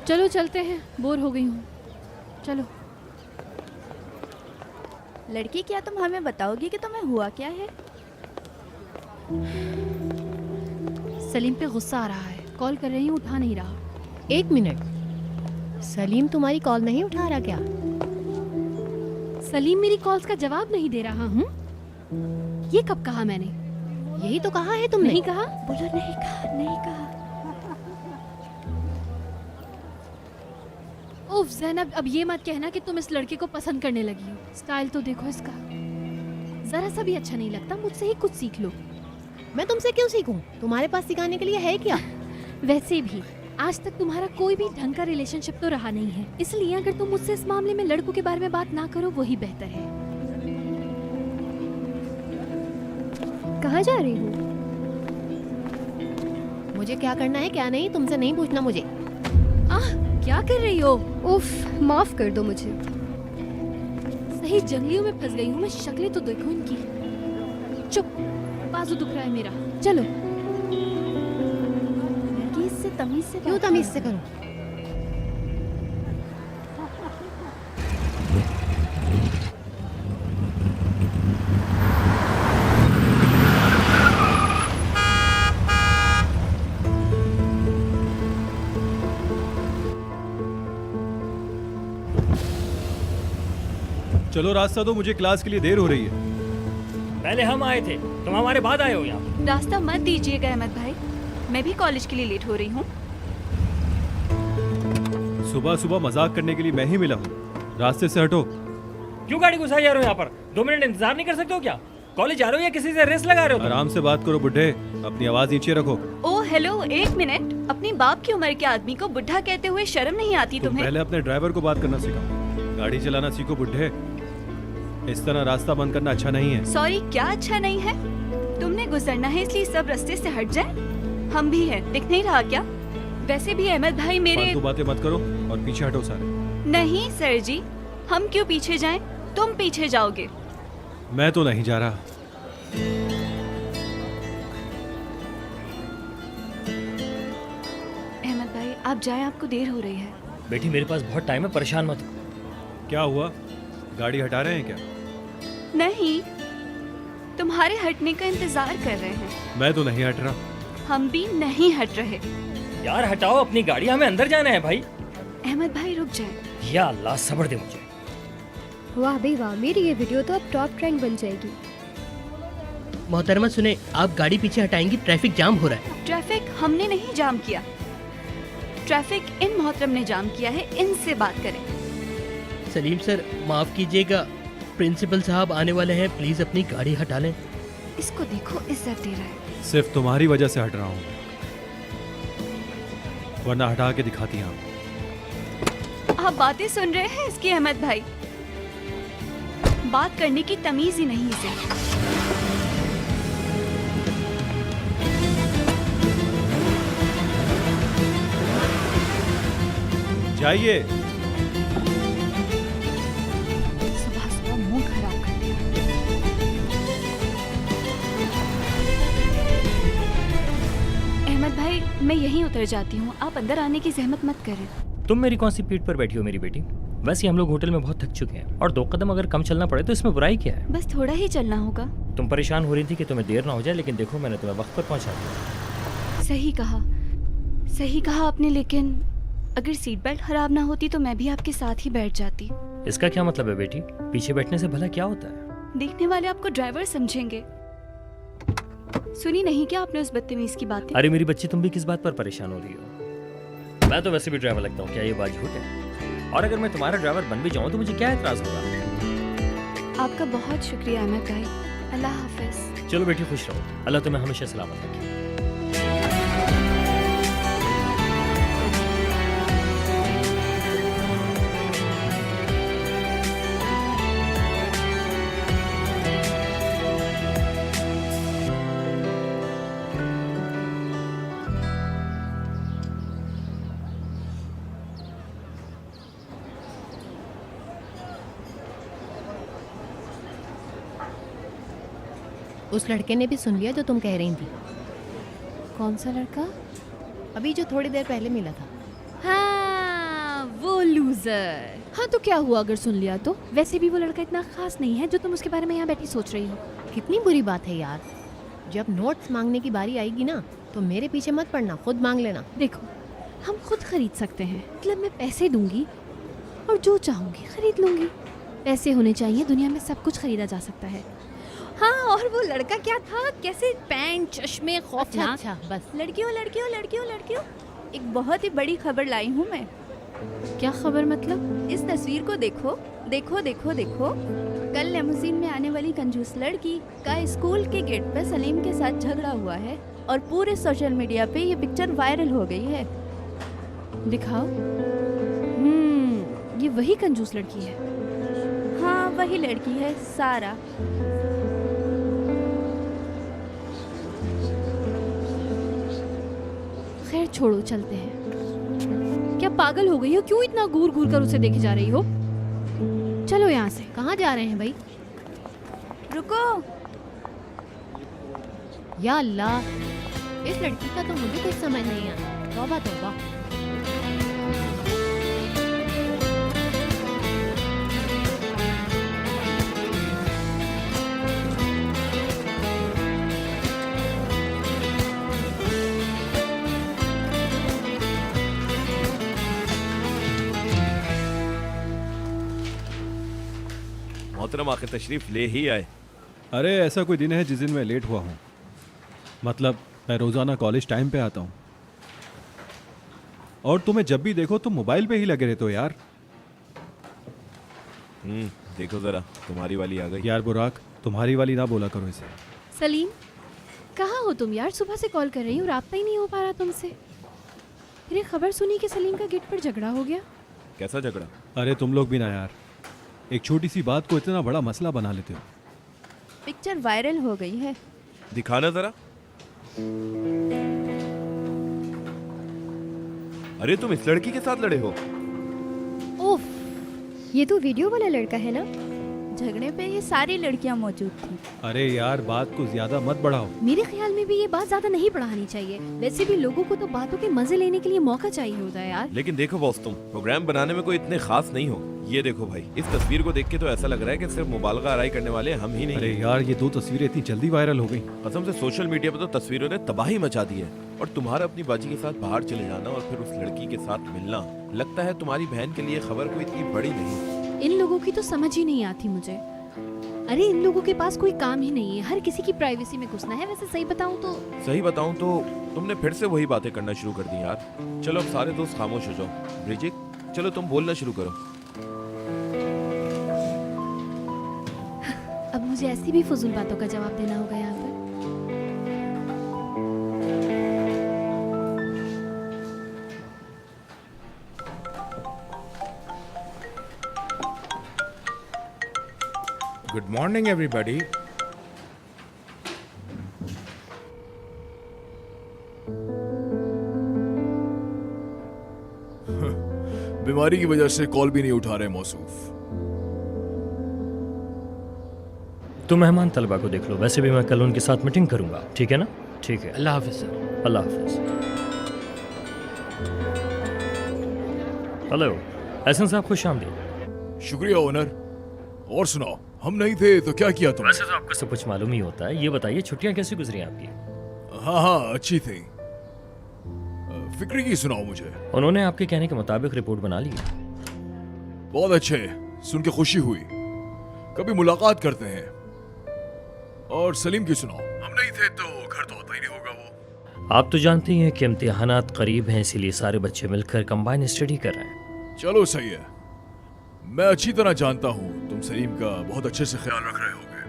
चलो चलते हैं, बोर हो गई हूँ। चलो। लड़की, क्या तुम हमें बताओगी कि तुम्हें हुआ क्या है? सलीम पे गुस्सा आ रहा है, कॉल कर रही हूँ, उठा नहीं रहा। 1 मिनट, सलीम तुम्हारी कॉल नहीं उठा रहा क्या? सलीम मेरी कॉल्स का जवाब नहीं दे रहा हूँ। ये कब कहा मैंने? यही तो कहा है तुमने। नहीं कहा? बोलो नहीं कहा, नहीं कहा। उफ ज़ैनब, अब ये मत कहना कि तुम इस लड़के को पसंद करने लगी हो। स्टाइल तो देखो इसका, जरा सा भी अच्छा नहीं लगता। मुझसे ही कुछ सीख लो। मैं तुमसे क्यों सीखूं? तुम्हारे पास सिखाने के लिए है क्या? वैसे भी आज तक तुम्हारा कोई भी ढंग का रिलेशनशिप तो रहा नहीं है, इसलिए अगर तुम मुझसे इस मामले में लड़कों के बारे में बात ना करो वही बेहतर है। कहाँ जा रही हो? मुझे क्या करना है क्या नहीं तुमसे नहीं पूछना मुझे। क्या कर रही हो? उफ, माफ कर दो मुझे। सही जंगलियों में फंस गई हूँ मैं। शक्लें तो देखो इनकी। चुप, बाजू दुख रहा है मेरा। चलो। लड़की, इससे तमीज से क्यों बात तमीज करो। से करो? चलो रास्ता दो, मुझे क्लास के लिए देर हो रही है। पहले हम आए थे, तुम हमारे बाद आए हो यहाँ। रास्ता मत दीजिएगा अहमद भाई, मैं भी कॉलेज के लिए लेट हो रही हूँ। सुबह सुबह मजाक करने के लिए मैं ही मिला हूँ। रास्ते से हटो। क्यों गाड़ी घुसाई जा रहे हो यहाँ पर? 2 मिनट इंतजार नहीं कर सकते हो क्या? कॉलेज जा रहे हो या किसी से रेस लगा रहे हो तुम? आराम से बात करो बुड्ढे, अपनी आवाज नीचे रखो। ओ हेलो, 1 मिनट। अपनी बाप की उम्र के आदमी को बुढ़ा कहते हुए शर्म नहीं आती तुम तुम्हें? पहले अपने ड्राइवर को बात करना सिखाओ। गाड़ी चलाना सीखो बुड्ढे। इस तरह रास्ता बंद करना अच्छा नहीं है। सॉरी, क्या अच्छा नहीं है? तुमने गुजरना है इसलिए सब रास्ते से हट जाए। हम भी हैं, दिख नहीं रहा क्या? वैसे भी अहमद भाई मेरे। फालतू बातें मत करो और पीछे हटो सारे। नहीं सर जी, हम क्यों पीछे जाएं? तुम पीछे जाओगे। मैं तो नहीं जा रहा। अहमद भाई आप जाएं, आपको देर हो रही है। बेटी मेरे पास बहुत टाइम है, परेशान मत हो। क्या हुआ, गाड़ी हटा रहे हैं क्या? नहीं, तुम्हारे हटने का इंतजार कर रहे हैं। मैं तो नहीं हट रहा। हम भी नहीं हट रहे। यार हटाओ अपनी गाड़ी, हमें अंदर जाना है भाई। अहमद भाई रुक जाए। या अल्लाह, सब्र दे मुझे। वाह भाई वाह, मेरी ये वीडियो तो अब टॉप ट्रेंड बन जाएगी। मोहतरमा सुने, आप गाड़ी पीछे हटाएंगी, ट्रैफिक जाम हो रहा है। ट्रैफिक हमने नहीं जाम किया, ट्रैफिक इन मोहतरम ने जाम किया है। इनसे बात करें। सलीम सर माफ कीजिएगा, प्रिंसिपल साहब आने वाले हैं, प्लीज अपनी गाड़ी हटा लें। इसको देखो, इज्जत दे रहा है। सिर्फ तुम्हारी वजह से हट रहा हूँ, वरना हटा के दिखाती हूँ। आप बातें सुन रहे हैं इसकी? अहमद भाई, बात करने की तमीज ही नहीं इसे। जाइए। सुबह सुबह मूड खराब कर दिया। अहमद भाई मैं यहीं उतर जाती हूँ, आप अंदर आने की जहमत मत करें। तुम मेरी कौन सी पीठ पर बैठी हो मेरी बेटी? वैसे हम लोग होटल में बहुत थक चुके हैं और 2 कदम अगर कम चलना पड़े तो इसमें बुराई क्या है? बस थोड़ा ही चलना होगा। तुम परेशान हो रही थी कि तुम्हें देर ना हो जाए, लेकिन देखो मैंने तुम्हें वक्त पर पहुंचा दिया। सही कहा आपने, लेकिन अगर सीट बेल्ट खराब ना होती तो मैं भी आपके साथ ही बैठ जाती। इसका क्या मतलब है बेटी? पीछे बैठने से भला क्या होता है? देखने वाले आपको ड्राइवर समझेंगे। सुनी नहीं क्या आपने उस बदतमीज की बातें? अरे मेरी बच्ची, तुम भी किस बात पर परेशान हो रही हो? मैं तो वैसे भी ड्राइवर लगता हूँ, क्या ये बात झूठ है? और अगर मैं तुम्हारा ड्राइवर बन भी जाऊँ तो मुझे क्या एतराज होगा? आपका बहुत शुक्रिया अहमद भाई। अल्लाह हाफिज। चलो बेटी खुश रहो, अल्लाह तुम्हें हमेशा सलामत रखे। उस लड़के ने भी सुन लिया जो तुम कह रही थी। कौन सा लड़का? अभी जो थोड़ी देर पहले मिला था। हाँ वो लूजर। हाँ तो क्या हुआ अगर सुन लिया तो? वैसे भी वो लड़का इतना खास नहीं है जो तुम उसके बारे में यहाँ बैठी सोच रही हो। कितनी बुरी बात है यार। जब नोट्स मांगने की बारी आएगी ना तो मेरे पीछे मत पड़ना, खुद मांग लेना। देखो हम खुद खरीद सकते हैं, मतलब मैं पैसे दूंगी और जो चाहूंगी खरीद लूंगी। पैसे होने चाहिए, दुनिया में सब कुछ खरीदा जा सकता है। हाँ और वो लड़का क्या था, कैसे पैंट चश्मे खौफनाक। अच्छा बस। लड़कियों लड़कियों लड़कियों लड़कियों, एक बहुत ही बड़ी खबर लाई हूँ मैं। क्या खबर मतलब? इस तस्वीर को देखो देखो देखो देखो। कल लेमुजीन में आने वाली कंजूस लड़की का स्कूल के गेट पर सलीम के साथ झगड़ा हुआ है और पूरे सोशल मीडिया पे ये पिक्चर वायरल हो गई है। दिखाओ। ये वही कंजूस लड़की है। हाँ वही लड़की है, सारा। खैर छोड़ो, चलते हैं। क्या पागल हो गई हो? क्यों इतना घूर घूर कर उसे देखे जा रही हो? चलो यहाँ से। कहाँ जा रहे हैं भाई? रुको। या अल्लाह, इस लड़की का तो मुझे कुछ समझ नहीं आता। तौबा तौबा। मोहतरम आखिर तशरीफ ले ही आए। अरे ऐसा कोई दिन है जिस दिन मैं लेट हुआ हूँ? मतलब मैं रोज़ाना कॉलेज टाइम पे आता हूँ और तुम्हें जब भी देखो तुम मोबाइल पे ही लगे रहते हो यार। देखो जरा, तुम्हारी वाली आ गई। यार बुराक, तुम्हारी वाली ना बोला करो इसे। सलीम कहाँ हो तुम यार? सुबह से कॉल कर रही हूँ, राब्ता ही नहीं हो पा रहा तुमसे। फिर एक खबर सुनी कि सलीम का गेट पर झगड़ा हो गया। कैसा झगड़ा? अरे तुम लोग भी ना यार, एक छोटी सी बात को इतना बड़ा मसला बना लेते हो। पिक्चर वायरल हो गई है। दिखाना जरा। अरे तुम इस लड़की के साथ लड़े हो? ओफ, ये तो वीडियो वाला लड़का है ना? झगड़े पे ये सारी लड़कियां मौजूद थी। अरे यार बात को ज्यादा मत बढ़ाओ। मेरे ख्याल में भी ये बात ज्यादा नहीं बढ़ानी चाहिए। वैसे भी लोगों को तो बातों के मजे लेने के लिए मौका चाहिए होता है यार। लेकिन देखो बॉस, तुम प्रोग्राम बनाने में कोई इतने खास नहीं हो। ये देखो भाई, इस तस्वीर को देख के तो ऐसा लग रहा है कि सिर्फ मुबालगा आराई करने वाले हम ही नहीं। अरे यार ये दो तस्वीरें इतनी जल्दी वायरल हो गई। कसम से सोशल मीडिया पे तो तस्वीरों ने तबाही मचा दी है। और तुम्हारा अपनी बाजी के साथ बाहर चले जाना और फिर उस लड़की के साथ मिलना, लगता है तुम्हारी बहन के लिए खबर कोई इतनी बड़ी नहीं। इन लोगों की तो समझ ही नहीं आती मुझे। अरे इन लोगों के पास कोई काम ही नहीं है, हर किसी की प्राइवेसी में घुसना है। वैसे सही बताऊं तो तुमने फिर से वही बातें करना शुरू कर दी यार। चलो अब सारे दोस्त खामोश हो जाओ। ब्रिजिक, चलो तुम बोलना शुरू करो। अब मुझे ऐसी भी फजूल बातों का जवाब देना होगा यहाँ पर। Good morning, everybody. बीमारी की वजह से कॉल भी नहीं उठा रहे मौसूफ। तुम मेहमान तलबा को देख लो। वैसे भी मैं कल उनके साथ मीटिंग करूंगा, ठीक है ना? ठीक है, अल्लाह हाफिज सर। अल्लाह हाफिज। हेलो एहसन साहब, खुश आमदीद। शुक्रिया ओनर। और सुनाओ, हम नहीं थे तो क्या किया तुमने? वैसे तो आपको सब कुछ मालूम ही होता है। ये बताइए छुट्टियां कैसी गुजरी आपकी? हाँ अच्छी थी। फिक्री की सुनाओ मुझे। उन्होंने आपके कहने के मुताबिक रिपोर्ट बना ली। बहुत अच्छे, सुन के खुशी हुई। कभी मुलाकात करते हैं। और सलीम की सुनाओ। हम नहीं थे तो घर तो आता ही नहीं होगा वो। आप तो जानते ही हैं कि इम्तिहानात करीब हैं, इसीलिए सारे बच्चे मिलकर कंबाइन स्टडी कर रहे हैं। चलो सही है। मैं अच्छी तरह जानता हूँ तुम सलीम का बहुत अच्छे से ख्याल रख रहे होगे।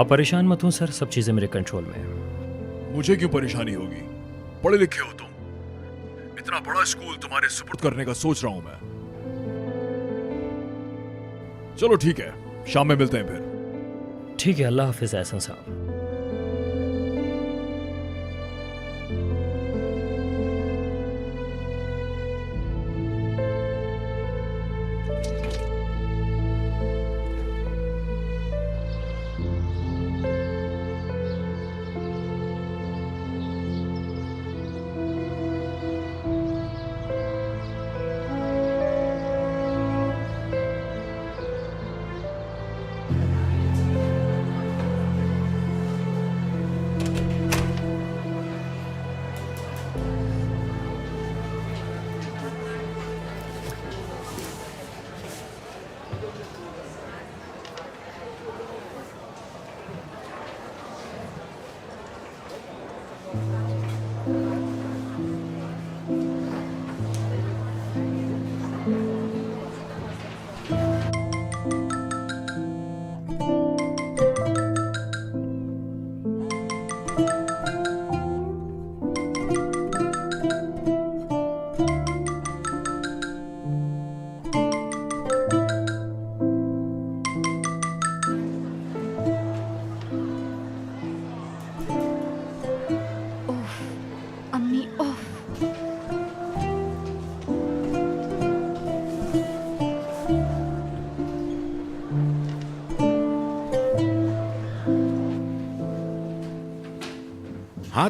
आप परेशान मत हो सर, सब चीजें मेरे कंट्रोल में हैं। मुझे क्यों परेशानी होगी? पढ़े लिखे हो तुम। इतना बड़ा स्कूल तुम्हारे सुपुर्द करने का सोच रहा हूं मैं। चलो ठीक है, शाम में मिलते हैं फिर। ठीक है, अल्लाह हाफिज एहसन साहब।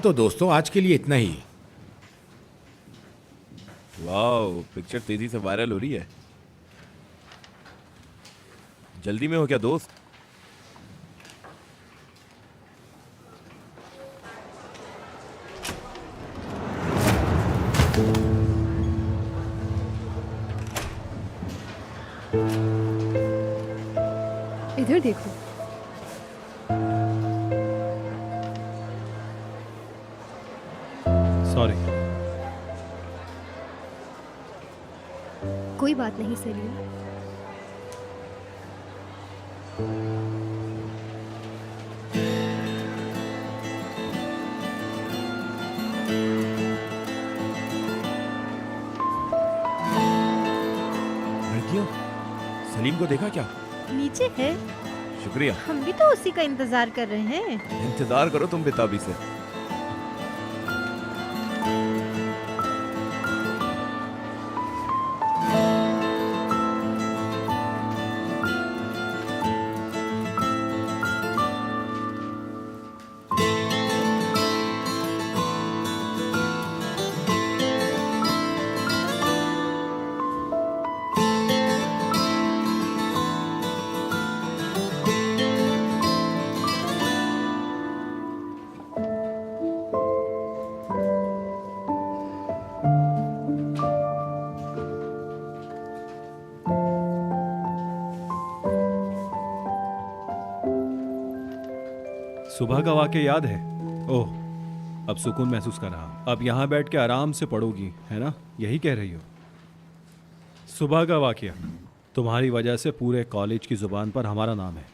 तो दोस्तों आज के लिए इतना ही। वाह, पिक्चर तेजी से वायरल हो रही है। जल्दी में हो क्या दोस्त? इधर देखो। सॉरी। कोई बात नहीं सलीम। लड़कियों, सलीम को देखा क्या? नीचे है। शुक्रिया। हम भी तो उसी का इंतजार कर रहे हैं। इंतजार करो तुम बेताबी से। सुबह का वाक्य याद है? ओह, अब सुकून महसूस कर रहा हूं। अब यहां बैठ के आराम से पढ़ोगी, है ना? यही कह रही हो। सुबह का वाक्य, तुम्हारी वजह से पूरे कॉलेज की जुबान पर हमारा नाम है।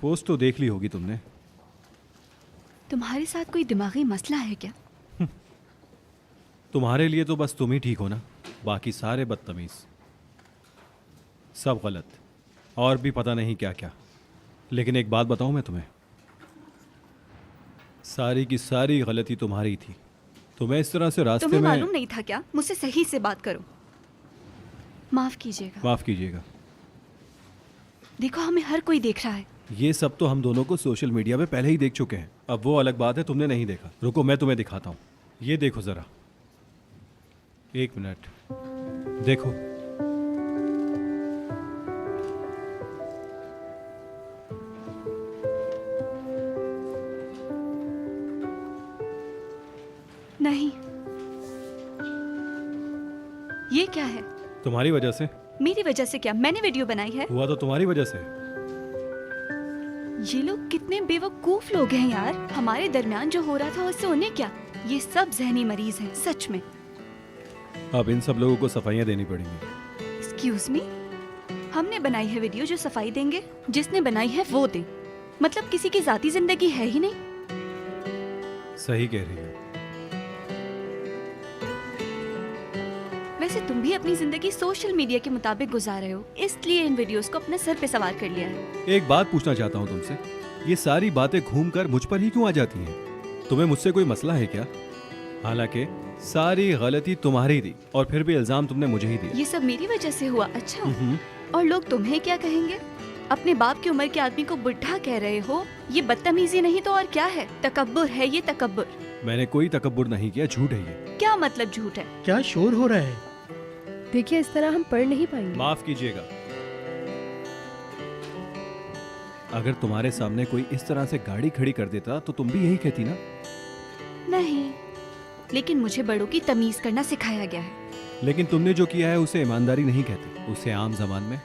पोस्ट तो देख ली होगी तुमने। तुम्हारे साथ कोई दिमागी मसला है क्या? तुम्हारे लिए तो बस तुम ही ठीक हो ना, बाकी सारे बदतमीज, सब गलत, और भी पता नहीं क्या क्या। लेकिन एक बात बताऊं मैं तुम्हें, सारी की सारी गलती तुम्हारी थी। तुम्हें इस तरह से रास्ते तुम्हें में मालूम नहीं था क्या? मुझसे सही से बात करो। माफ कीजिएगा। माफ कीजिएगा। देखो, हमें हर कोई देख रहा है। ये सब तो हम दोनों को सोशल मीडिया पे पहले ही देख चुके हैं। अब वो अलग बात है, तुमने नहीं देखा। रुको, मैं तुम्हें दिखाता हूँ। ये देखो जरा, एक मिनट देखो। नहीं, ये क्या है? तुम्हारी वजह से। मेरी वजह से क्या? मैंने वीडियो बनाई है। हुआ तो तुम्हारी वजह से। ये लोग कितने बेवकूफ लोग हैं यार। हमारे दरमियान जो हो रहा था उससे उन्हें क्या? ये सब जहनी मरीज हैं, सच में। अब इन सब लोगों को सफाइयाँ देनी पड़ेंगी। एक्सक्यूज मी, हमने बनाई है वीडियो, जो सफाई देंगे? जिसने बनाई है वो दे। मतलब किसी की जाती जिंदगी है ही नहीं। सही कह रही हो। वैसे तुम भी अपनी जिंदगी सोशल मीडिया के मुताबिक गुजार रहे हो, इसलिए इन वीडियोस को अपने सर पे सवार कर लिया है। एक बात पूछना चाहता हूँ तुमसे, ये सारी बातें घूमकर मुझ पर ही क्यों आ जाती हैं? तुम्हें मुझसे कोई मसला है क्या? हालांकि सारी गलती तुम्हारी थी और फिर भी इल्जाम तुमने मुझे ही दिया। ये सब मेरी वजह से हुआ? अच्छा, और लोग तुम्हें क्या कहेंगे? अपने बाप की उम्र के आदमी को बुढ़ा कह रहे हो, ये बदतमीजी नहीं तो और क्या है? तकब्बुर है ये, तकब्बुर। मैंने कोई तकब्बुर नहीं किया, झूठ है ये। क्या मतलब झूठ है? क्या शोर हो रहा है? देखिए, इस तरह हम पढ़ नहीं पाएंगे। माफ कीजिएगा। अगर तुम्हारे सामने कोई इस तरह से गाड़ी खड़ी कर देता तो तुम भी यही कहती ना? नहीं, लेकिन मुझे बड़ों की तमीज करना सिखाया गया है। लेकिन तुमने जो किया है उसे ईमानदारी नहीं कहते, उसे आम जबान में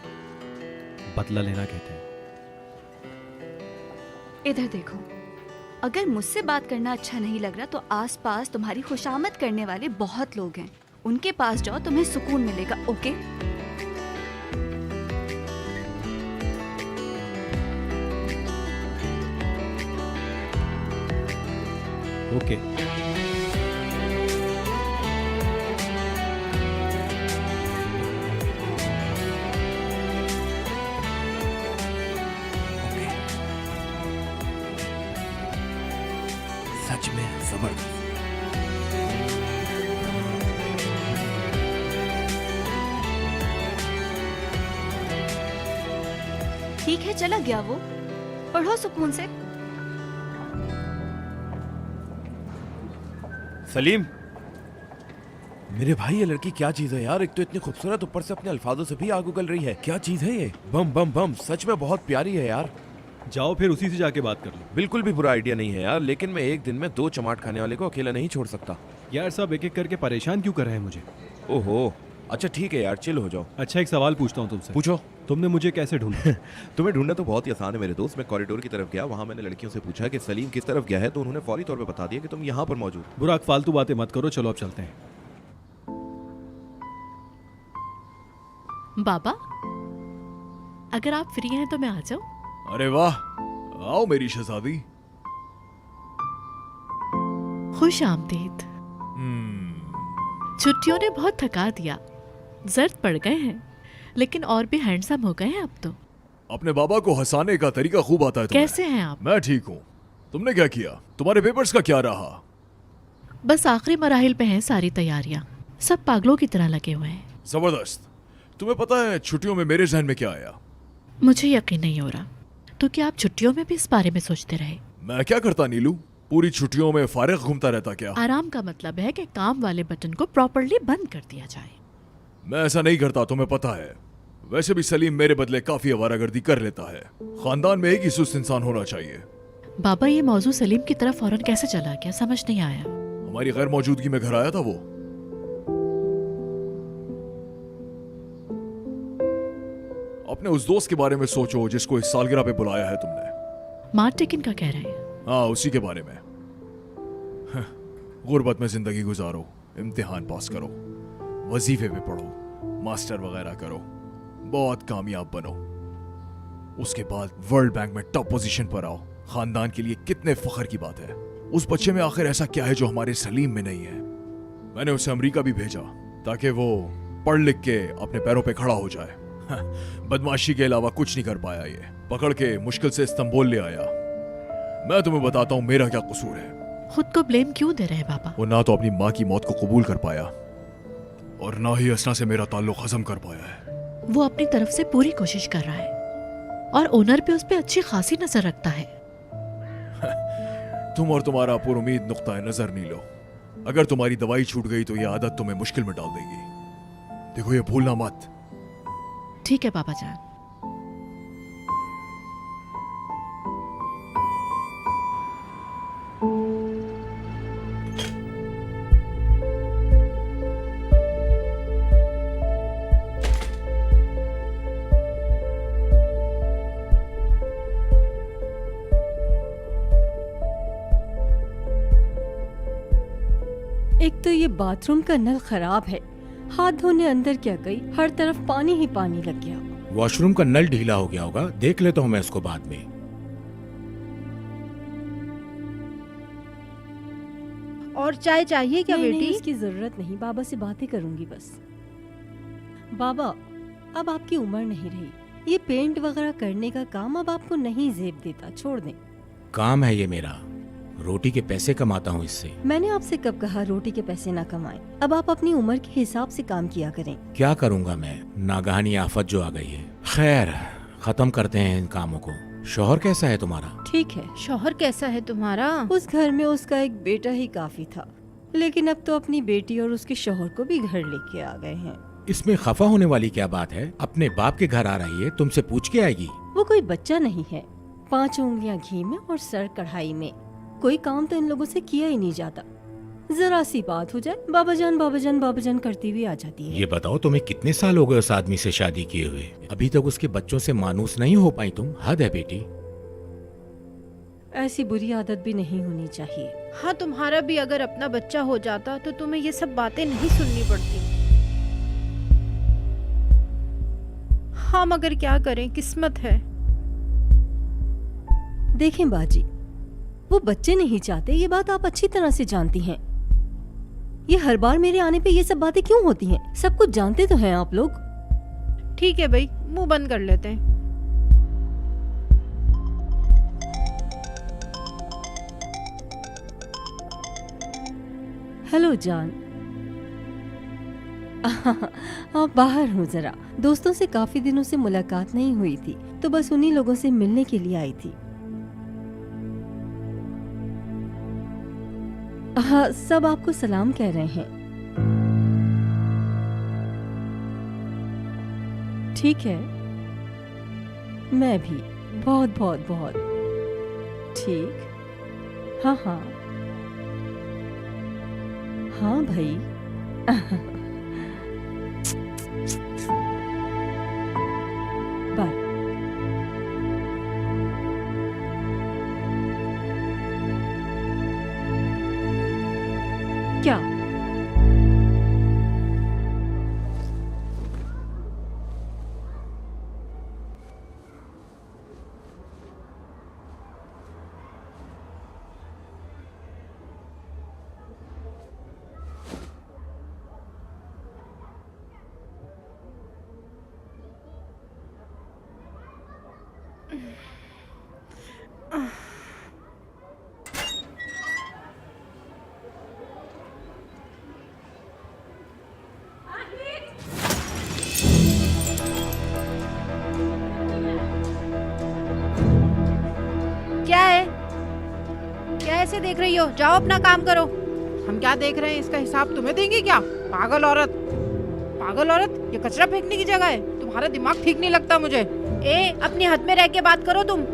बदला लेना कहते हैं। इधर देखो, अगर मुझसे बात करना अच्छा नहीं लग रहा तो आसपास तुम्हारी खुशामद करने वाले बहुत लोग हैं, उनके पास जाओ, तुम्हें सुकून मिलेगा। ओके? ओके। सच में जबरदस्त। ठीक है, चला गया वो। पढ़ो सुकून से। सलीम, मेरे भाई ये लड़की क्या चीज है यार? एक तो इतनी खूबसूरत, ऊपर से अपने अल्फाजों से भी आग उगल रही है। क्या चीज है ये? बम बम बम, सच में बहुत प्यारी है यार। जाओ फिर उसी से जाके बात कर लो। बिल्कुल भी बुरा आइडिया नहीं है यार, लेकिन मैं एक दिन में 2 चमाट खाने वाले को अकेला नहीं छोड़ सकता। यार सब एक एक करके परेशान क्यों कर रहे हैं मुझे? ओहो, अच्छा ठीक है यार, चिल हो जाओ। अच्छा एक सवाल पूछता हूँ तुमसे। पूछो। तुमने मुझे कैसे ढूंढा? तुम्हें ढूंढना तो बहुत ही आसान है मेरे दोस्त। मैं कॉरिडोर की तरफ गया, वहाँ मैंने लड़कियों से पूछा कि सलीम किस तरफ गया है, तो उन्होंने फौरी तौर पे बता दिया कि तुम यहाँ पर मौजूद। बुराक फालतू बातें मत करो, चलो अब चलते हैं। बाबा, अगर आप फ्री हैं तो मैं आ जाऊं? अरे वाह, आओ मेरी शहजादी। खुश आमदीद। छुट्टियों ने बहुत थका दिया, जर्द पड़ गए हैं, लेकिन और भी हैंडसम हो गए हैं अब तो। अपने बाबा को हंसाने का तरीका खूब आता है तुम्हें। कैसे हैं आप? मैं ठीक हूँ। तुमने क्या किया? तुम्हारे पेपर्स का क्या रहा? बस आखिरी मराहिल पे हैं सारी तैयारियां। सब पागलों की तरह लगे हुए हैं। जबरदस्त। तुम्हें पता है छुट्टियों में मेरे जहन में क्या आया? मुझे यकीन नहीं हो रहा। तो क्या आप छुट्टियों में भी इस बारे में सोचते रहे? मैं क्या करता नीलू, पूरी छुट्टियों में फारिग घूमता रहता क्या? आराम का मतलब है कि काम वाले बटन को प्रॉपर्ली बंद कर दिया जाए। मैं ऐसा नहीं करता, तुम्हें पता है। वैसे भी सलीम मेरे बदले काफी आवारागर्दी कर लेता है। खानदान में एक ही सुस्त इंसान होना चाहिए। बाबा, ये मौजू सलीम की तरफ फौरन कैसे चला गया, समझ नहीं आया। हमारी गैर मौजूदगी में घर आया था वो। अपने उस दोस्त के बारे में सोचो जिसको इस सालगिरह पे बुलाया है तुमने। मार्टिकिन का कह रहे हैं? हाँ, उसी के बारे में। गुर्बत में जिंदगी गुजारो, इम्तिहान पास करो, वजीफे पे पढ़ो, मास्टर वगैरह करो, बहुत कामयाब बनो। उसके बाद वर्ल्ड बैंक में टॉप पोजीशन पर आओ। खानदान के लिए कितने फख्र की बात है। उस बच्चे में आखिर ऐसा क्या है जो हमारे सलीम में नहीं है? मैंने उसे अमेरिका भी भेजा ताकि वो पढ़ लिख के अपने पैरों पे खड़ा हो जाए। बदमाशी के अलावा कुछ नहीं कर पाया। ये पकड़ के मुश्किल से इस्तांबुल ले आया। मैं तुम्हें बताता हूँ मेरा क्या कसूर है। खुद को ब्लेम क्यों दे रहे हैं बाबा? वो ना तो अपनी माँ की मौत को कबूल कर पाया और ना ही असना से मेरा ताल्लुक खत्म कर पाया है। वो अपनी तरफ से पूरी कोशिश कर रहा है और ओनर पे उस पे अच्छी खासी नजर रखता है। तुम और तुम्हारा पुरुमीद नुक्ता नजर नहीं लो। अगर तुम्हारी दवाई छूट गई तो ये आदत तुम्हें मुश्किल में डाल देगी। देखो, ये भूलना मत। ठीक है बाबा जान। एक तो ये बाथरूम का नल खराब है, हाथ धोने अंदर क्या गई, हर तरफ पानी ही पानी लग गया। वॉशरूम का नल ढीला हो गया होगा, देख लेता हूँ मैं इसको बाद में। और चाय चाहिए क्या नहीं, बेटी? नहीं, इसकी जरूरत नहीं, बाबा से बातें करूंगी बस। बाबा, अब आपकी उम्र नहीं रही, ये पेंट वगैरह करने का काम अब आपको नहीं जेब देता, छोड़ दें। काम है ये मेरा, रोटी के पैसे कमाता हूँ इससे। मैंने आपसे कब कहा रोटी के पैसे ना कमाएं? अब आप अपनी उम्र के हिसाब से काम किया करें। क्या करूँगा मैं, नागहानी आफत जो आ गई है। खैर, खत्म करते हैं इन कामों को। शौहर कैसा है तुम्हारा? ठीक है। शौहर कैसा है तुम्हारा? उस घर में उसका एक बेटा ही काफी था, लेकिन अब तो अपनी बेटी और उसके शौहर को भी घर लेके आ गए हैं। इसमें खफा होने वाली क्या बात है? अपने बाप के घर आ रही है, तुमसे पूछ के आएगी। वो कोई बच्चा नहीं है। 5 उंगलियां घी में और सर कढ़ाई में। कोई काम तो इन लोगों से किया ही नहीं जाता। जरा सी बात हो जाए, बाबा जान बाबा जान बाबा जान करती हुई आ जाती है। ये बताओ, तुम्हें कितने साल हो गए उस आदमी से शादी किए हुए? अभी तक उसके बच्चों से मानूस नहीं हो पाई तुम? हद है बेटी। ऐसी बुरी आदत भी नहीं होनी चाहिए। हाँ, तुम्हारा भी अगर अपना बच्चा हो जाता तो तुम्हें ये सब बातें नहीं सुननी पड़ती। हाँ, मगर क्या करें, किस्मत है। देखें बाजी, वो बच्चे नहीं चाहते, ये बात आप अच्छी तरह से जानती हैं। ये हर बार मेरे आने पे ये सब बातें क्यों होती हैं? सब कुछ जानते तो हैं आप लोग। ठीक है भाई, मुंह बंद कर लेते हैं। हेलो जान। आप बाहर हो जरा, दोस्तों से काफी दिनों से मुलाकात नहीं हुई थी, तो बस उन्हीं लोगों से मिलने के लिए आई थी। हाँ, सब आपको सलाम कह रहे हैं। ठीक है, मैं भी बहुत बहुत बहुत ठीक। हाँ हाँ हाँ भाई। बाय। क्या? क्या है? क्या ऐसे देख रही हो? जाओ अपना काम करो। हम क्या देख रहे हैं, इसका हिसाब तुम्हें देंगे क्या? पागल औरत, पागल औरत, ये कचरा फेंकने की जगह है। तुम्हारा दिमाग ठीक नहीं लगता मुझे। ए, अपने हद में रह के बात करो तुम।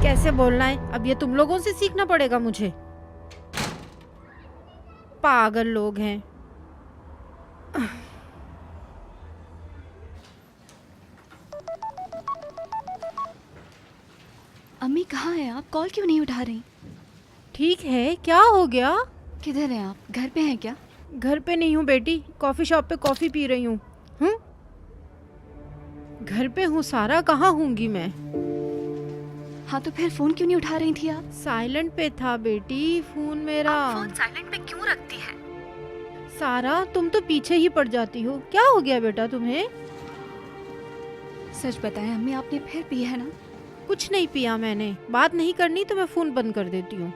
कैसे बोलना है अब ये तुम लोगों से सीखना पड़ेगा मुझे। पागल लोग हैं। अम्मी कहाँ हैं आप? कॉल क्यों नहीं उठा रही? ठीक है, क्या हो गया? किधर हैं आप? घर पे हैं क्या? घर पे नहीं हूँ बेटी, कॉफी शॉप पे कॉफी पी रही हूँ। घर पे हूँ सारा, कहाँ होंगी मैं? हाँ तो फिर फोन क्यों नहीं उठा रही थी आप? साइलेंट पे था बेटी फोन मेरा। फोन साइलेंट पे क्यों रखती है? सारा तुम तो पीछे ही पड़ जाती हो। क्या हो गया बेटा तुम्हें? सच बताएं अम्मी, आपने फिर पिया है ना? कुछ नहीं पिया मैंने। बात नहीं करनी तो मैं फोन बंद कर देती हूँ।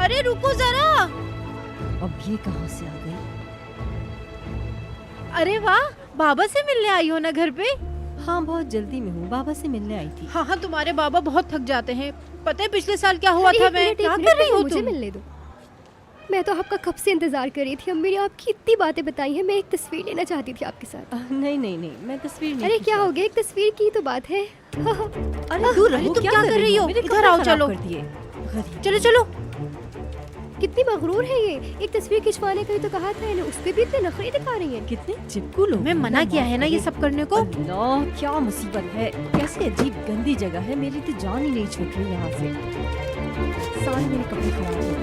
अरे रुको जरा। अब ये कहाँ से आ गई? अरे वाह, बाबा से मिलने आई हो ना घर पे? हाँ, बहुत जल्दी में हूँ, बाबा से मिलने आई थी। हाँ, तुम्हारे बाबा बहुत थक जाते हैं। पता है पिछले साल क्या हुआ था? मैं क्या कर रही हूँ? मुझे मिलने दो। मैं तो आपका कब से इंतजार कर रही थी। अम्मी ने आपकी इतनी बातें बताई हैं। मैं एक तस्वीर लेना चाहती थी आपके साथ। नहीं नहीं नहीं, मैं तस्वीर नहीं। अरे क्या हो गया, एक तस्वीर की तो बात है। अरे दूर रहो, तुम क्या कर रही हो? इधर आओ, चलो चलो चलो। कितनी मगरूर है ये। एक तस्वीर खिंचवाने का ही तो कहा था इन्हें, उस पे भी इतने नखरे दिखा रही हैं। कितने चिपकू लोग। मैं मना किया है ना ये सब करने को। अल्लाह, क्या मुसीबत है। कैसे अजीब गंदी जगह है। मेरी तो जान ही नहीं छूट रही यहाँ से। सारे मेरे कपड़े खराब हो गए।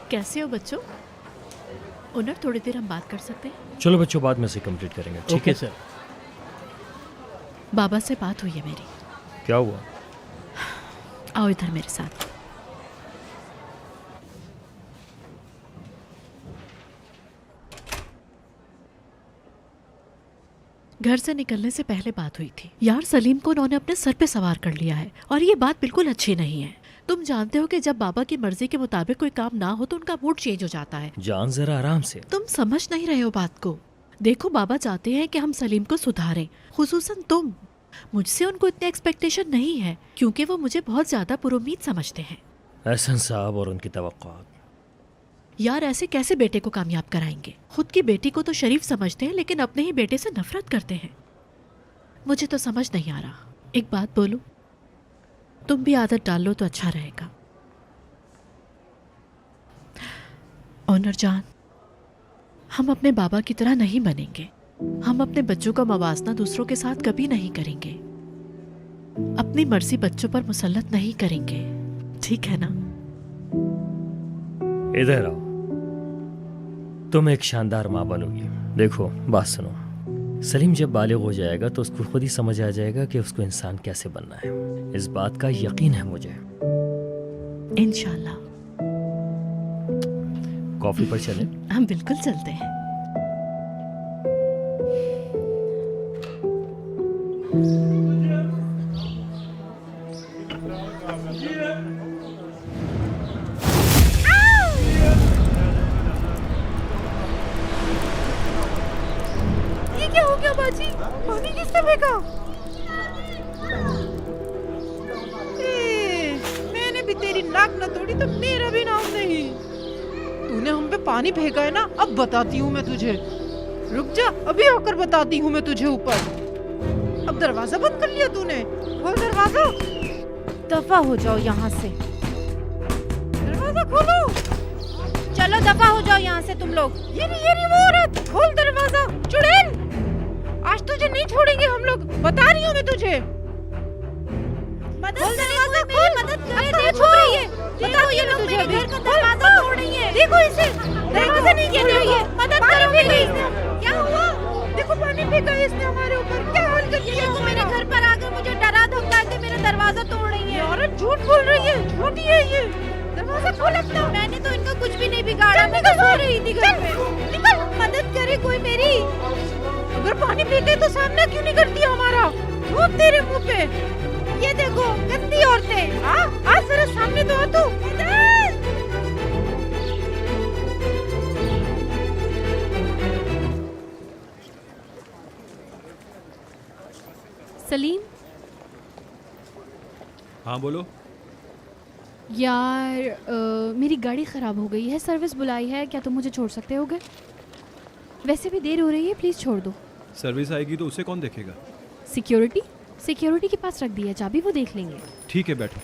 कैसे हो बच्चों? ओनर, थोड़ी देर हम बात कर सकते हैं? चलो बच्चों, बाद में से कंप्लीट करेंगे। ठीक ओके है सर। बाबा से बात हुई है मेरी। क्या हुआ? आओ इधर मेरे साथ। घर से निकलने से पहले बात हुई थी। यार, सलीम को उन्होंने अपने सर पे सवार कर लिया है और ये बात बिल्कुल अच्छी नहीं है। तुम जानते हो कि जब बाबा की मर्जी के मुताबिक कोई काम ना हो तो उनका मूड चेंज हो जाता है। जान जरा आराम से। तुम समझ नहीं रहे हो बात को। देखो, बाबा चाहते हैं कि हम सलीम को सुधारें, खुसूसन तुम। मुझसे उनको इतने एक्सपेक्टेशन नहीं है क्योंकि वो मुझे बहुत ज्यादा पुरुमीद समझते हैं। एहसन साहब और उनकी तवक्कुआत। यार, ऐसे कैसे बेटे को कामयाब कराएंगे? खुद की बेटी को तो शरीफ समझते हैं लेकिन अपने ही बेटे से नफरत करते हैं। मुझे तो समझ नहीं आ रहा। एक बात बोलूं, तुम भी आदत डाल लो तो अच्छा रहेगा। ऑनर जान, हम अपने बाबा की तरह नहीं बनेंगे। हम अपने बच्चों का मवासना दूसरों के साथ कभी नहीं करेंगे। अपनी मर्जी बच्चों पर मुसल्लत नहीं करेंगे, ठीक है ना? इधर आओ। तुम एक शानदार माँ बनोगी। देखो, बात सुनो। सलीम जब बालिग हो जाएगा तो उसको खुद ही समझ आ जाएगा कि उसको इंसान कैसे बनना है। इस बात का यकीन है मुझे। इंशाल्लाह। कॉफी पर चलें? हम बिल्कुल चलते हैं। ये क्या हो गया बाजी? पानी किसने फेंका? मैंने भी तेरी नाक न तोड़ी तो मेरा भी नाम नहीं। तूने हम पे पानी फेंका है ना, अब बताती हूँ मैं तुझे। रुक जा, अभी आकर बताती हूँ मैं तुझे ऊपर। अब दरवाजा बंद कर लिया तूने। खोल दरवाजा। दफा हो जाओ यहाँ से। दरवाजा खोलो। चलो दफा हो जाओ यहाँ से तुम लोग। ये वो औरत। खोल दरवाजा। चुड़ैल, आज तुझे नहीं छोड़ेंगे हम लोग, बता रही हूँ मैं तुझे। खोल दरवाजा, खोल। मदद करे, देखो रही है। देखो ये लोग मेरे घर का दरवाजा तोड़ रही है। देखो इसे, दरवाजा नहीं ये देखो, मदद करो प्लीज। क्या हुआ? देखो पानी फेंका है इसने हमारे ऊपर। क्या हाल कर दिया? देखो मेरे घर पर आकर मुझे डरा धमका के मेरा दरवाजा तोड़ रही है। औरत झूठ बोल रही है, झूठी है ये। दरवाजा खोल अपना। मैंने तो इनका कुछ भी नहीं बिगाड़ा, मैं तो सो रही थी घर में। निकल। मदद करे कोई मेरी। अगर पानी फेंके तो सामना क्यों नहीं करती हमारा? धूप तेरे मुंह पे। ये देखो गंदी औरतें। आज जरा सामने तो आ तू। सलीम, हाँ बोलो। यार मेरी गाड़ी ख़राब हो गई है, सर्विस बुलाई है, क्या तुम मुझे छोड़ सकते होगे? वैसे भी देर हो रही है, प्लीज़ छोड़ दो। सर्विस आएगी तो उसे कौन देखेगा? सिक्योरिटी के पास रख दी है चाबी, वो देख लेंगे। ठीक है, बैठो।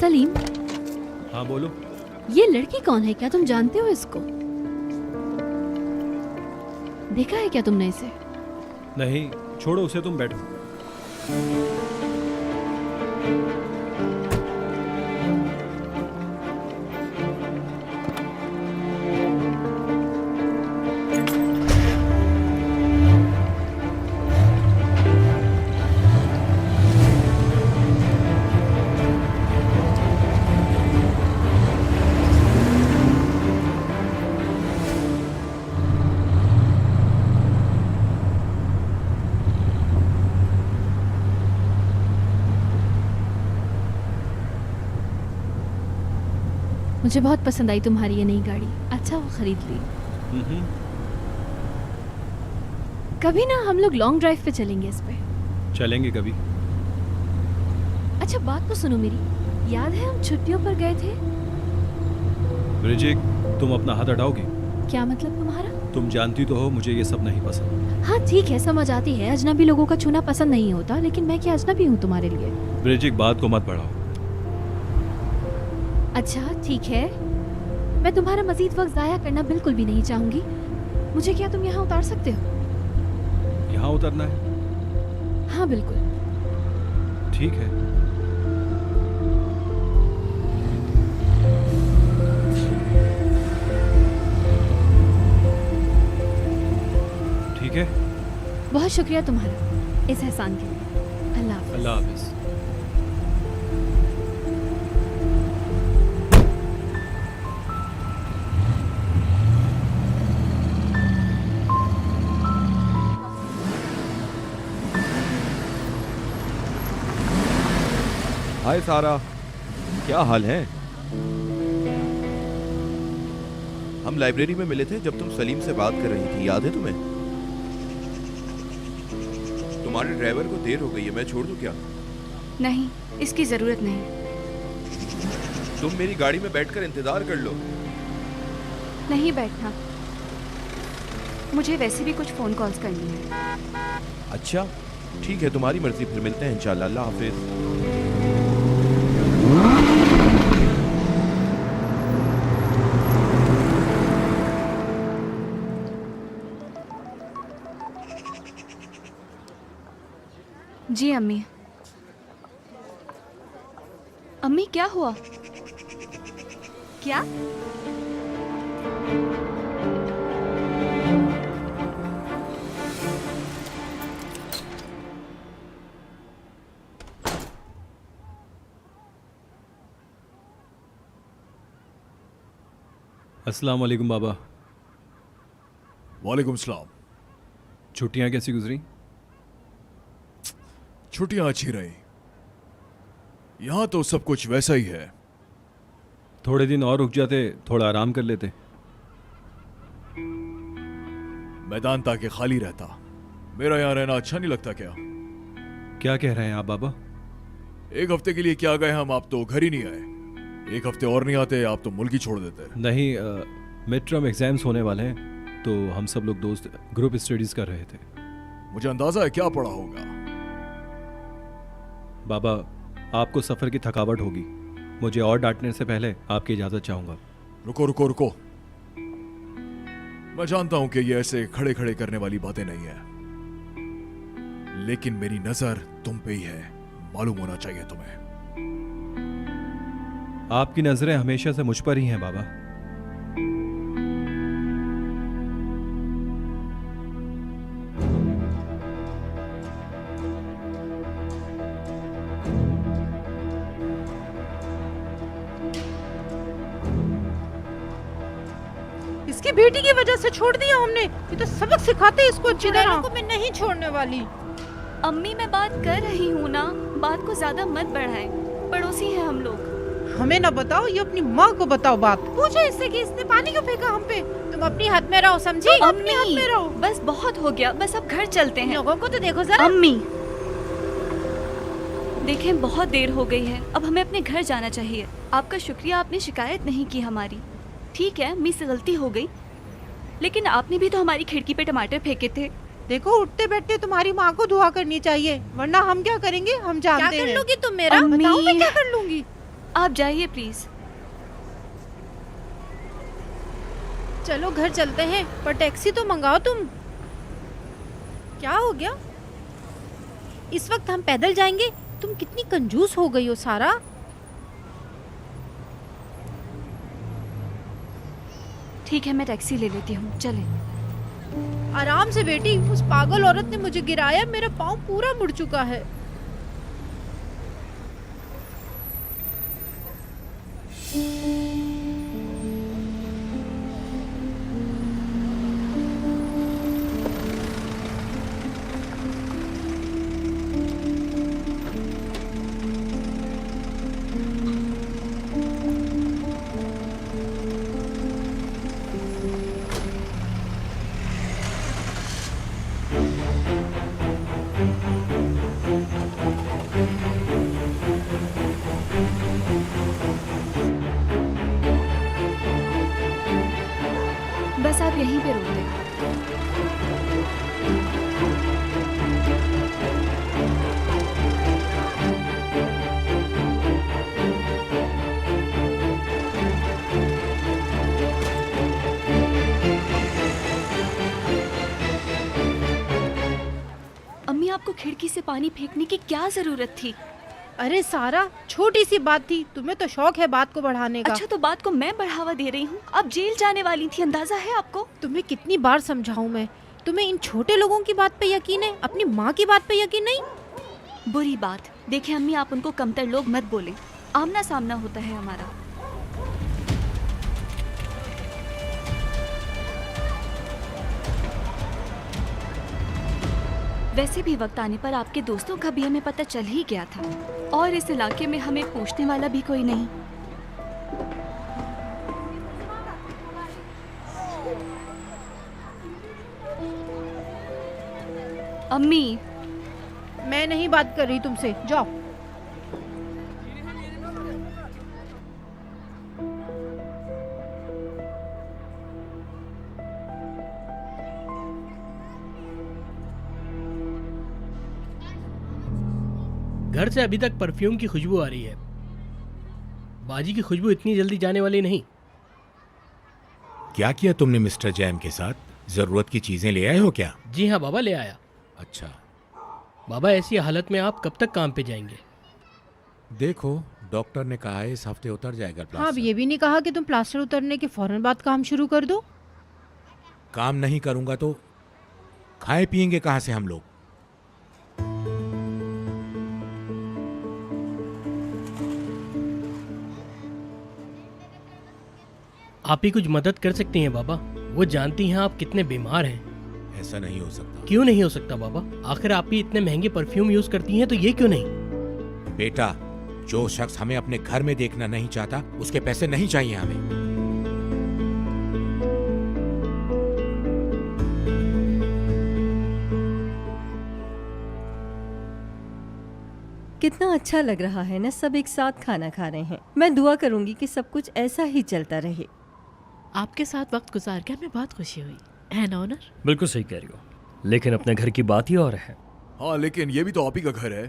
सलीम, हाँ बोलो। ये लड़की कौन है, क्या तुम जानते हो इसको? देखा है क्या तुमने इसे? नहीं, छोड़ो उसे, तुम बैठो। मुझे बहुत पसंद आई तुम्हारी ये नई गाड़ी, अच्छा वो खरीद ली। कभी ना हम लोग लॉन्ग ड्राइव पे चलेंगे इस पे। चलेंगे कभी। अच्छा बात तो सुनो मेरी, याद है हम छुट्टियों पर गए थे? ब्रिजिक, तुम अपना हाथ हटाओगी? क्या मतलब तुम्हारा? तुम जानती तो हो मुझे ये सब नहीं पसंद। हाँ ठीक है, समझ आती है, अजनबी लोगों का छूना पसंद नहीं होता, लेकिन मैं क्या अजनबी हूँ तुम्हारे लिए? ब्रिजिक, बात को मत बढ़ाओ। अच्छा ठीक है, मैं तुम्हारा मजीद वक्त ज़ाया करना बिल्कुल भी नहीं चाहूँगी। मुझे क्या तुम यहाँ उतार सकते हो? यहाँ उतरना है? हाँ बिल्कुल। ठीक है। ठीक है। बहुत शुक्रिया तुम्हारा इस एहसान के लिए। अल्लाह हाफ़िज़। अल्लाह हाफ़िज़। हाय सारा, क्या हाल है? हम लाइब्रेरी में मिले थे जब तुम सलीम से बात कर रही थी, याद है तुम्हें? तुम्हारे ड्राइवर को देर हो गई है, मैं छोड़ दूं क्या? नहीं, इसकी जरूरत नहीं। तुम मेरी गाड़ी में बैठकर इंतजार कर लो। नहीं बैठना। मुझे वैसे भी कुछ फ़ोन कॉल्स करनी है। अच्छा ठीक है, तुम्हारी मर्जी, फिर मिलते हैं इंशाल्लाह। अल्लाह हाफिज। जी अम्मी। अम्मी क्या हुआ? क्या? अस्सलाम वालेकुम बाबा। वालेकुम सलाम। छुट्टियां कैसी गुजरी? छुट्टियां अच्छी रही। यहाँ तो सब कुछ वैसा ही है। थोड़े दिन और रुक जाते, थोड़ा आराम कर लेते। मैदान ताकि खाली रहता। मेरा यहाँ रहना अच्छा नहीं लगता क्या? क्या कह रहे हैं आप बाबा? एक हफ्ते के लिए क्या गए हम, आप तो घर ही नहीं आए। एक हफ्ते और नहीं आते, आप तो मुल्क ही छोड़ देते। नहीं, मिड टर्म एग्जाम्स होने वाले हैं, तो हम सब लोग दोस्त ग्रुप स्टडीज कर रहे थे। मुझे अंदाजा है क्या पढ़ा होगा। बाबा, आपको सफ़र की थकावट होगी। मुझे और डांटने से पहले आपकी इजाज़त चाहूँगा। रुको रुको रुको, मैं जानता हूं कि ये ऐसे खड़े खड़े करने वाली बातें नहीं है, लेकिन मेरी नजर तुम पे ही है, मालूम होना चाहिए तुम्हें। आपकी नज़रें हमेशा से मुझ पर ही हैं बाबा। इसकी बेटी की वजह से छोड़ दिया हमने। ये तो सबक सिखाते इसको अच्छी तरह। को मैं नहीं छोड़ने वाली। अम्मी मैं बात कर रही हूँ ना, बात को ज्यादा मत बढ़ाएं, पड़ोसी हैं हम लोग। हमें ना बताओ, ये अपनी माँ को बताओ बात। पूछो इससे कि इसने पानी क्यों फेंका हम पे। तुम अपनी हद में रहो, समझी? अपनी हद में रहो। बस बहुत हो गया, बस अब घर चलते हैं। लोगों को तो देखो जरा। अम्मी देखें, बहुत देर हो गई है, अब हमें अपने घर जाना चाहिए। आपका शुक्रिया, आपने शिकायत नहीं की हमारी। ठीक है, अम्मी से गलती हो गई, लेकिन आपने भी तो हमारी खिड़की पे टमाटर फेंके थे। देखो, उठते बैठते तुम्हारी माँ को दुआ करनी चाहिए, वरना हम क्या करेंगे हम जानते हैं। क्या कर लोगी तुम मेरा? बताओ मैं क्या कर लूंगी। आप जाइए प्लीज। चलो घर चलते हैं, पर टैक्सी तो मंगाओ तुम। क्या हो गया? इस वक्त हम पैदल जाएंगे? तुम कितनी कंजूस हो गई हो सारा। ठीक है, मैं टैक्सी ले लेती हूँ, चले। आराम से बेटी, उस पागल औरत ने मुझे गिराया, मेरा पाँव पूरा मुड़ चुका है। बस आप यहीं पे रोक दें। अम्मी, आपको खिड़की से पानी फेंकने की क्या जरूरत थी? अरे सारा, छोटी सी बात थी, तुम्हें तो शौक है बात को बढ़ाने का। अच्छा, तो बात को मैं बढ़ावा दे रही हूँ? आप जेल जाने वाली थी, अंदाजा है आपको? तुम्हें कितनी बार समझाऊं मैं? तुम्हें इन छोटे लोगों की बात पे यकीन है, अपनी माँ की बात पे यकीन नहीं? बुरी बात। देखिए अम्मी, आप उनको कमतर लोग मत बोले, आमना सामना होता है हमारा। वैसे भी वक्त आने पर आपके दोस्तों का भी हमें पता चल ही गया था, और इस इलाके में हमें पूछने वाला भी कोई नहीं। अम्मी, मैं नहीं बात कर रही तुमसे, जाओ। घर से अभी तक परफ्यूम की खुशबू आ रही है। बाजी की खुशबू इतनी जल्दी जाने वाली नहीं। क्या किया तुमने मिस्टर जैम के साथ? जरूरत की चीजें ले आए हो क्या? जी हाँ बाबा, ले आया। अच्छा बाबा, ऐसी हालत में आप कब तक काम पे जाएंगे? देखो, डॉक्टर ने कहा है इस हफ्ते उतर जाएगा हाँ, अब प्लास्टर। ये भी नहीं कहा कि तुम प्लास्टर उतरने के फौरन बाद काम शुरू कर दो। काम नहीं करूंगा तो खाए पिएंगे कहाँ से हम लोग? आप ही कुछ मदद कर सकती हैं बाबा। वो जानती हैं आप कितने बीमार हैं। ऐसा नहीं हो सकता। क्यों नहीं हो सकता बाबा? आखिर आप ही इतने महंगे परफ्यूम यूज करती हैं, तो ये क्यों नहीं? बेटा, जो शख्स हमें अपने घर में देखना नहीं चाहता उसके पैसे नहीं चाहिए हमें। कितना अच्छा लग रहा है ना, सब एक साथ खाना खा रहे हैं। मैं दुआ करूंगी कि सब कुछ ऐसा ही चलता रहे। आपके साथ वक्त गुजार के हमें बहुत खुशी हुई है ना ओनर? बिल्कुल सही कह रही हो, लेकिन अपने घर की बात ही और है। हाँ, लेकिन ये भी तो आप ही का घर है।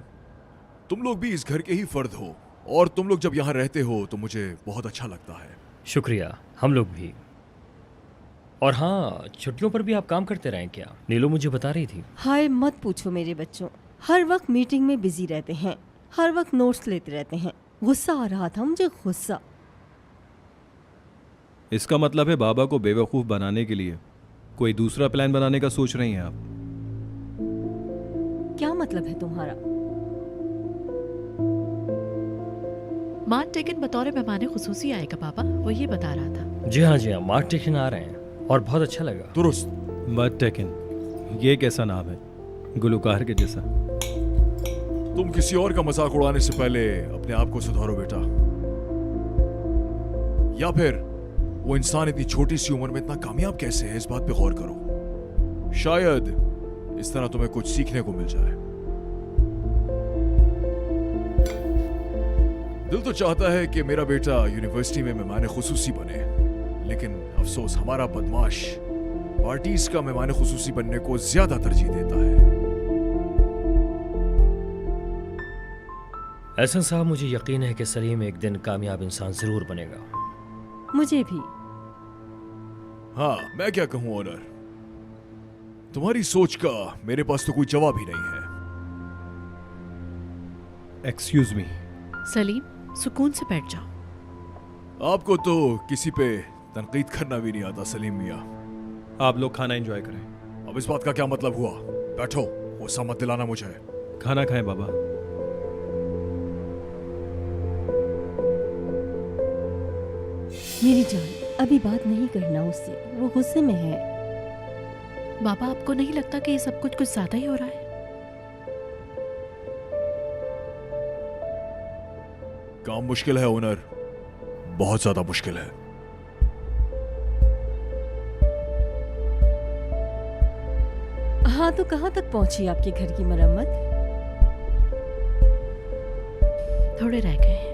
तुम लोग भी इस घर के ही फर्द हो, और तुम लोग जब यहाँ रहते हो तो मुझे बहुत अच्छा लगता है। शुक्रिया, हम लोग भी। और हाँ, छुट्टियों पर भी आप काम करते रहें क्या? नीलू मुझे बता रही थी। हाय मत पूछो मेरे बच्चों, हर वक्त मीटिंग में बिजी रहते हैं, हर वक्त नोट्स लेते रहते हैं। गुस्सा आ रहा था मुझे, गुस्सा। इसका मतलब है बाबा को बेवकूफ़ बनाने के लिए कोई दूसरा प्लान बनाने का सोच रही हैं आप? क्या मतलब है तुम्हारा? मार्क टेकन बतौर मेहमान खुसूसी आएगा पापा, वो ये बता रहा था। जी हाँ, मार्क टेकन आ रहे हैं और बहुत अच्छा लगा। दुरुस्त। मार्क टेकन, ये कैसा नाम है? गुलकार के जैसा। तुम किसी और का मजाक उड़ाने से पहले अपने आप को सुधारो बेटा, या फिर वो इंसान इतनी छोटी सी उम्र में इतना कामयाब कैसे है, इस बात पे गौर करो। शायद इस तरह तुम्हें कुछ सीखने को मिल जाए। दिल तो चाहता है कि मेरा बेटा यूनिवर्सिटी में मेहमान खुसूसी बने, लेकिन अफसोस हमारा बदमाश पार्टीज का मेहमान खुसूसी बनने को ज्यादा तरजीह देता है। एहसन साहब, मुझे यकीन है कि सलीम एक दिन कामयाब इंसान जरूर बनेगा। मुझे भी। हाँ, मैं क्या कहूं ऑनर, तुम्हारी सोच का मेरे पास तो कोई जवाब ही नहीं है। Excuse me. सलीम, सुकून से बैठ जाओ। आपको तो किसी पे तनकीद करना भी नहीं आता सलीम मियां। आप लोग खाना एंजॉय करें। अब इस बात का क्या मतलब हुआ? बैठो, गुस्सा मत दिलाना मुझे। खाना खाएं बाबा। मेरी जान, अभी बात नहीं करना उससे, वो गुस्से में है। बाबा, आपको नहीं लगता कि ये सब कुछ ज्यादा ही हो रहा है? काम मुश्किल है ओनर, बहुत ज्यादा मुश्किल है। हाँ, तो कहाँ तक पहुंची आपके घर की मरम्मत? थोड़े रह गए हैं।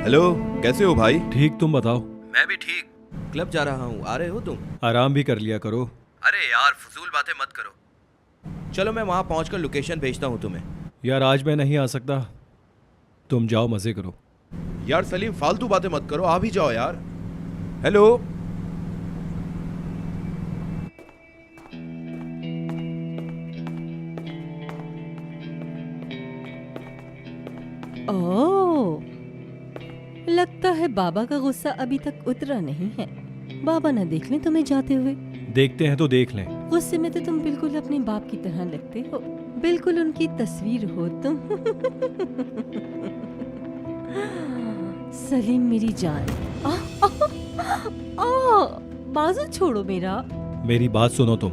हेलो, कैसे हो भाई? ठीक, तुम बताओ। मैं भी ठीक। क्लब जा रहा हूँ, आ रहे हो तुम? आराम भी कर लिया करो। अरे यार, फजूल बातें मत करो। चलो, मैं वहाँ पहुँचकर लोकेशन भेजता हूँ तुम्हें। यार, आज मैं नहीं आ सकता, तुम जाओ मजे करो। यार सलीम, फालतू बातें मत करो, आ भी जाओ यार। हेलो, ओह, लगता है बाबा का गुस्सा अभी तक उतरा नहीं है। बाबा न देख लें तुम्हें जाते हुए। देखते हैं तो देख लें। गुस्से में तो तुम बिल्कुल अपने बाप की तरह लगते हो, बिल्कुल उनकी तस्वीर हो तुम। सलीम मेरी जान, बाजू छोड़ो मेरा। मेरी बात सुनो तुम,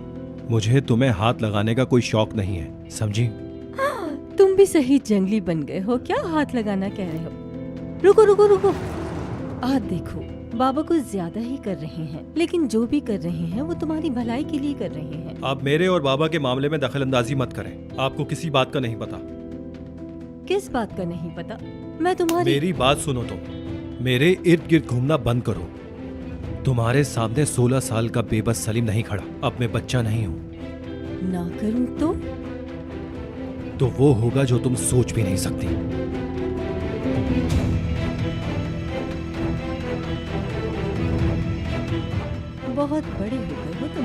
मुझे तुम्हें हाथ लगाने का कोई शौक नहीं है, समझी? तुम भी सही जंगली बन गए हो क्या, हाथ लगाना कह रहे हो? रुको रुको रुको, देखो बाबा कुछ ज्यादा ही कर रहे हैं, लेकिन जो भी कर रहे हैं वो तुम्हारी भलाई के लिए कर रहे हैं। आप मेरे और बाबा के मामले में दखल अंदाजी मत करें, आपको किसी बात का नहीं पता। किस बात का नहीं पता? मैं तुम्हारी मेरी बात सुनो तुम, मेरे इर्द गिर्द घूमना बंद करो। तुम्हारे सामने 16 साल का बेबस सलीम नहीं खड़ा, अब मैं बच्चा नहीं हूँ। ना करूँ तो वो होगा जो तुम सोच भी नहीं सकती। बहुत बड़े हो गए हो तुम।